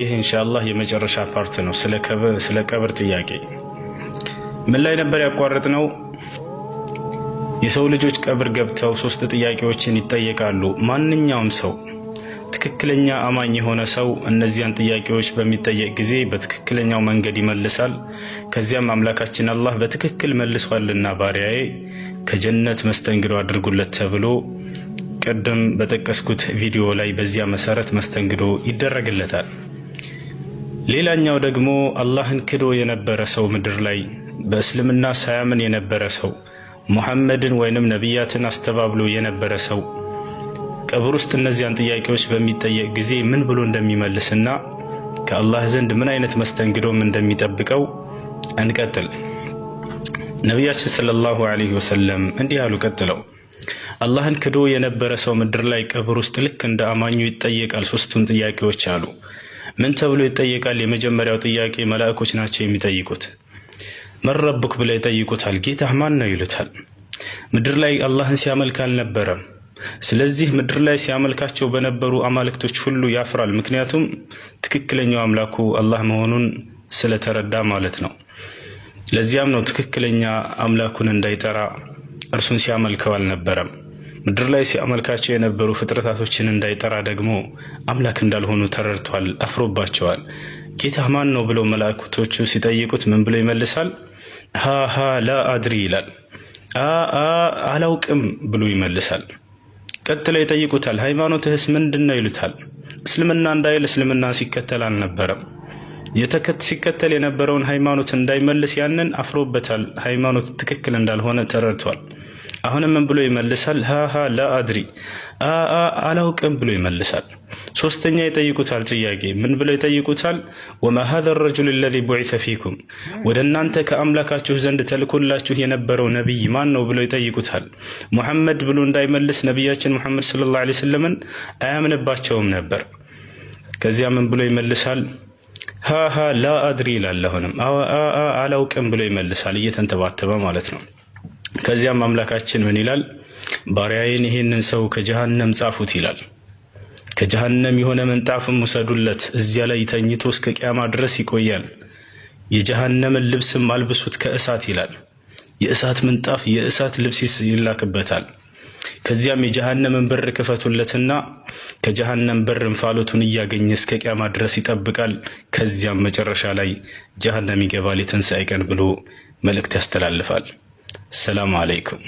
ይህ ኢንሻአላህ የመጨረሻ ፓርት ነው። ስለ ቀብር ጥያቄ ምን ላይ ነበር ያቋረጥነው? የሰው ልጆች ቀብር ገብተው 3 ጥያቄዎችን ይጠየቃሉ። ማንኛውም ሰው ትክክለኛ አማኝ የሆነ ሰው እነዚያን ጥያቄዎች በሚጠየቅ ጊዜ በትክክለኛው መንገድ ይመልሳል። ከዚያም አምላካችን አላህ በትክክል መልሷልና ባሪያዬ ከጀነት መስተንግዶ አድርጉለት ተብሎ ቀደም በጠቀስኩት ቪዲዮ ላይ በዚያ መሰረት መስተንግዶ ይደረግለታል። ሌላኛው ደግሞ አላህን ክዶ የነበረ ሰው ምድር ላይ በእስልምና ሳያምን የነበረ ሰው ሙሐመድን ወይንም ነቢያትን አስተባብሎ የነበረ ሰው ቀብር ውስጥ እነዚያን ጥያቄዎች በሚጠየቅ ጊዜ ምን ብሎ እንደሚመልስና ከአላህ ዘንድ ምን አይነት መስተንግዶም እንደሚጠብቀው እንቀጥል። ነቢያችን ሰለላሁ ዐለይሂ ወሰለም እንዲህ አሉ ቀጥለው፣ አላህን ክዶ የነበረ ሰው ምድር ላይ ቀብር ውስጥ ልክ እንደ አማኙ ይጠየቃል 3ቱን ጥያቄዎች አሉ። ምን ተብሎ ይጠየቃል? የመጀመሪያው ጥያቄ መላእኮች ናቸው የሚጠይቁት። መረብክ ብለው ይጠይቁታል። ጌታህ ማን ነው ይሉታል። ምድር ላይ አላህን ሲያመልክ አልነበረም። ስለዚህ ምድር ላይ ሲያመልካቸው በነበሩ አማልክቶች ሁሉ ያፍራል። ምክንያቱም ትክክለኛው አምላኩ አላህ መሆኑን ስለተረዳ ማለት ነው። ለዚያም ነው ትክክለኛ አምላኩን እንዳይጠራ እርሱን ሲያመልከው አልነበረም። ምድር ላይ ሲያመልካቸው የነበሩ ፍጥረታቶችን እንዳይጠራ ደግሞ አምላክ እንዳልሆኑ ተረድቷል፣ አፍሮባቸዋል። ጌታ ማን ነው ብለው መላእክቶቹ ሲጠይቁት ምን ብሎ ይመልሳል? ሃሃ ላ አድሪ ይላል። አላውቅም ብሎ ይመልሳል። ቀጥለው ይጠይቁታል፣ ሃይማኖትህስ ምንድነው ይሉታል። እስልምና እንዳይል እስልምና ሲከተል አልነበረም። ሲከተል የነበረውን ሃይማኖት እንዳይመልስ ያንን አፍሮበታል። ሃይማኖት ትክክል እንዳልሆነ ተረድቷል። አሁንም ምን ብሎ ይመልሳል? ሃሃ ላ አድሪ አላውቅም ብሎ ይመልሳል። ሶስተኛ ይጠይቁታል ጥያቄ ምን ብሎ ይጠይቁታል? ወማ ሃዛ الرجل الذي بعث فيكم ወደ እናንተ ከአምላካችሁ ዘንድ ተልኮላችሁ የነበረው ነብይ ማን ነው ብሎ ይጠይቁታል። ሙሐመድ ብሎ እንዳይመልስ ነብያችን ሙሐመድ ሰለላሁ ዐለይሂ ወሰለም አያምንባቸውም ነበር። ከዚያ ምን ብሎ ይመልሳል? ሃሃ ላ አድሪ ይላል። አሁንም አላውቅም ብሎ ይመልሳል፣ እየተንተባተበ ማለት ነው። ከዚያም አምላካችን ምን ይላል? ባሪያዬን ይሄንን ሰው ከጀሃነም ጻፉት ይላል። ከጀሃነም የሆነ ምንጣፍም ውሰዱለት፣ እዚያ ላይ ተኝቶ እስከ ቂያማ ድረስ ይቆያል። የጀሃነምን ልብስም አልብሱት ከእሳት ይላል። የእሳት ምንጣፍ የእሳት ልብስ ይላክበታል። ከዚያም የጀሃነምን በር ክፈቱለትና ከጀሃነም በር እንፋሎቱን እያገኘ እስከ ቂያማ ድረስ ይጠብቃል። ከዚያም መጨረሻ ላይ ጀሃነም ይገባል የትንሣኤ ቀን ብሎ መልእክት ያስተላልፋል። ሰላም አለይኩም።